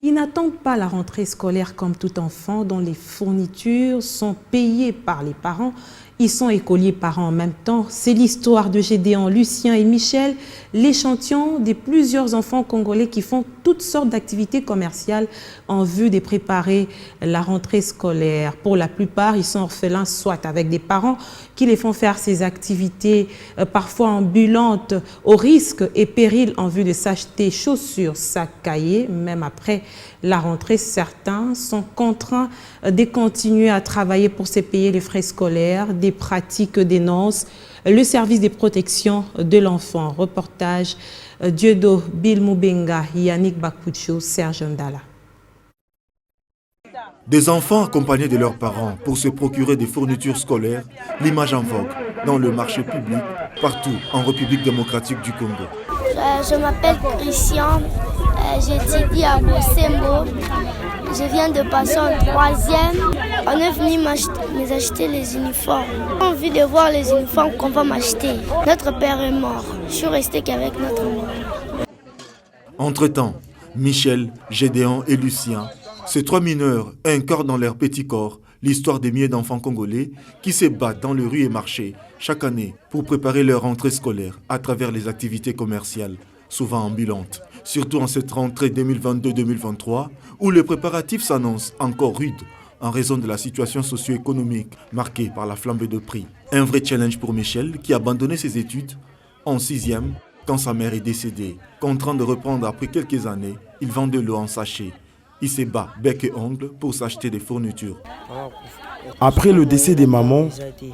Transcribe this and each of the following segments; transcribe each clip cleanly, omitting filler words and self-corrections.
Ils n'attendent pas la rentrée scolaire comme tout enfant dont les fournitures sont payées par les parents. Ils sont écoliers parents en même temps. C'est l'histoire de Gédéon, Lucien et Michel, l'échantillon des plusieurs enfants congolais qui font toutes sortes d'activités commerciales en vue de préparer la rentrée scolaire. Pour la plupart, ils sont orphelins, soit avec des parents qui les font faire ces activités parfois ambulantes au risque et péril en vue de s'acheter chaussures, sacs, cahiers. Même après la rentrée, certains sont contraints de continuer à travailler pour se payer les frais scolaires. Des pratiques dénoncent le service de protection de l'enfant. Reportage Dieudo Bilmoubenga, Yannick Bakucho, Serge Ndala. Des enfants accompagnés de leurs parents pour se procurer des fournitures scolaires, l'image en vogue dans le marché public partout en République démocratique du Congo. Je m'appelle Christian, j'étudie à Bosembo. Je viens de passer en 3e. On est venu m'acheter les uniformes. J'ai envie de voir les uniformes qu'on va m'acheter. Notre père est mort. Je suis resté qu'avec notre mère. Entre-temps, Michel, Gédéon et Lucien, ces 3 mineurs incarnent dans leur petit corps l'histoire des milliers d'enfants congolais qui se battent dans les rues et marchés chaque année pour préparer leur rentrée scolaire à travers les activités commerciales, souvent ambulantes. Surtout en cette rentrée 2022-2023, où les préparatifs s'annoncent encore rudes en raison de la situation socio-économique marquée par la flambée de prix. Un vrai challenge pour Michel qui a abandonné ses études en 6e quand sa mère est décédée. Contraint de reprendre après quelques années, il vend de l'eau en sachet. Il se bat bec et ongle pour s'acheter des fournitures. Après le décès des mamans,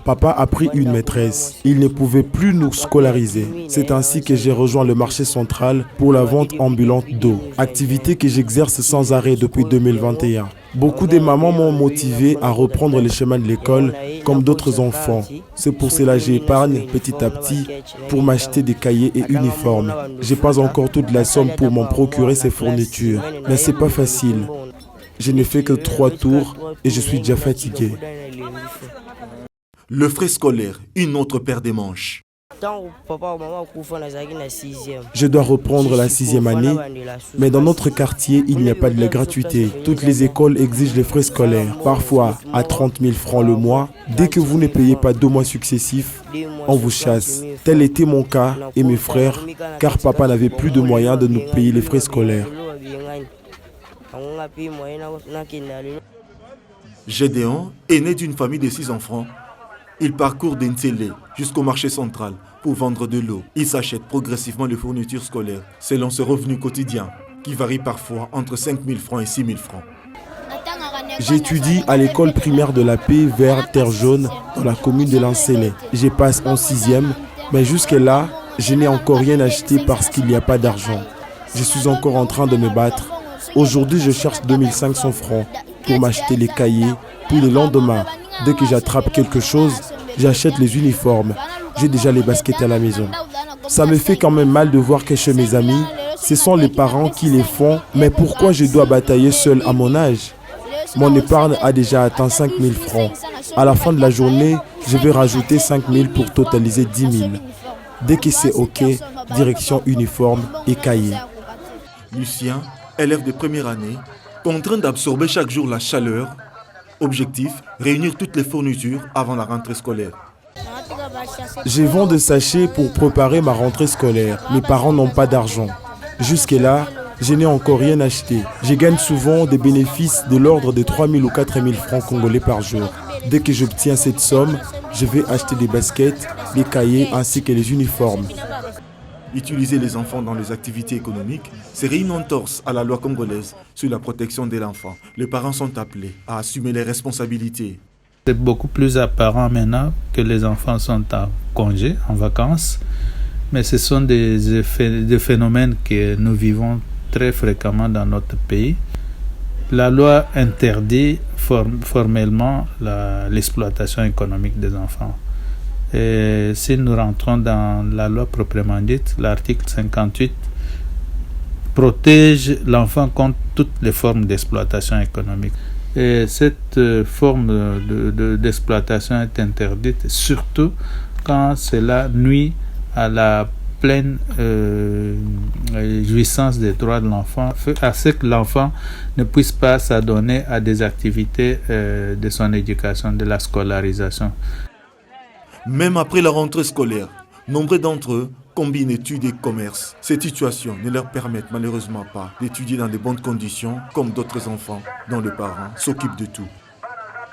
papa a pris une maîtresse. Il ne pouvait plus nous scolariser. C'est ainsi que j'ai rejoint le marché central pour la vente ambulante d'eau, activité que j'exerce sans arrêt depuis 2021. Beaucoup de mamans m'ont motivé à reprendre les chemins de l'école comme d'autres enfants. C'est pour cela que j'épargne petit à petit pour m'acheter des cahiers et uniformes. Je n'ai pas encore toute la somme pour m'en procurer ces fournitures, mais c'est pas facile. Je n'ai fait que 3 tours et je suis déjà fatigué. Le frais scolaire, une autre paire de manches. Je dois reprendre la 6e année, mais dans notre quartier, il n'y a pas de la gratuité. Toutes les écoles exigent les frais scolaires, parfois à 30 000 francs le mois. Dès que vous ne payez pas 2 mois successifs, on vous chasse. Tel était mon cas et mes frères, car papa n'avait plus de moyens de nous payer les frais scolaires. Gédéon est né d'une famille de 6 enfants. Il parcourt d'Ntélé jusqu'au marché central pour vendre de l'eau. Il s'achète progressivement les fournitures scolaires selon ses revenus quotidiens qui varient parfois entre 5 000 francs et 6 000 francs. J'étudie à l'école primaire de la Paix vers Terre Jaune dans la commune de Lancélé. Je passe en 6e, mais jusque-là, je n'ai encore rien acheté parce qu'il n'y a pas d'argent. Je suis encore en train de me battre. Aujourd'hui, je cherche 2500 francs pour m'acheter les cahiers. Puis le lendemain, dès que j'attrape quelque chose, j'achète les uniformes. J'ai déjà les baskets à la maison. Ça me fait quand même mal de voir que chez mes amis, ce sont les parents qui les font. Mais pourquoi je dois batailler seul à mon âge? Mon épargne a déjà atteint 5 000 francs. À la fin de la journée, je vais rajouter 5 000 pour totaliser 10 000. Dès que c'est OK, direction uniforme et cahier. Lucien, élève de première année, contraint d'absorber chaque jour la chaleur. Objectif, réunir toutes les fournitures avant la rentrée scolaire. Je vends des sachets pour préparer ma rentrée scolaire. Mes parents n'ont pas d'argent. Jusque-là, je n'ai encore rien acheté. Je gagne souvent des bénéfices de l'ordre de 3 000 ou 4 000 francs congolais par jour. Dès que j'obtiens cette somme, je vais acheter des baskets, des cahiers ainsi que les uniformes. Utiliser les enfants dans les activités économiques serait une entorse à la loi congolaise sur la protection de l'enfant. Les parents sont appelés à assumer les responsabilités. C'est beaucoup plus apparent maintenant que les enfants sont en congé, en vacances, mais ce sont des phénomènes que nous vivons très fréquemment dans notre pays. La loi interdit formellement l'exploitation économique des enfants. Et si nous rentrons dans la loi proprement dite, l'article 58 protège l'enfant contre toutes les formes d'exploitation économique. Et cette forme d'exploitation est interdite, surtout quand cela nuit à la pleine jouissance des droits de l'enfant, à ce que l'enfant ne puisse pas s'adonner à des activités de son éducation, de la scolarisation. Même après la rentrée scolaire, nombre d'entre eux combinent études et commerce. Cette situation ne leur permet malheureusement pas d'étudier dans de bonnes conditions comme d'autres enfants dont le parent s'occupe de tout.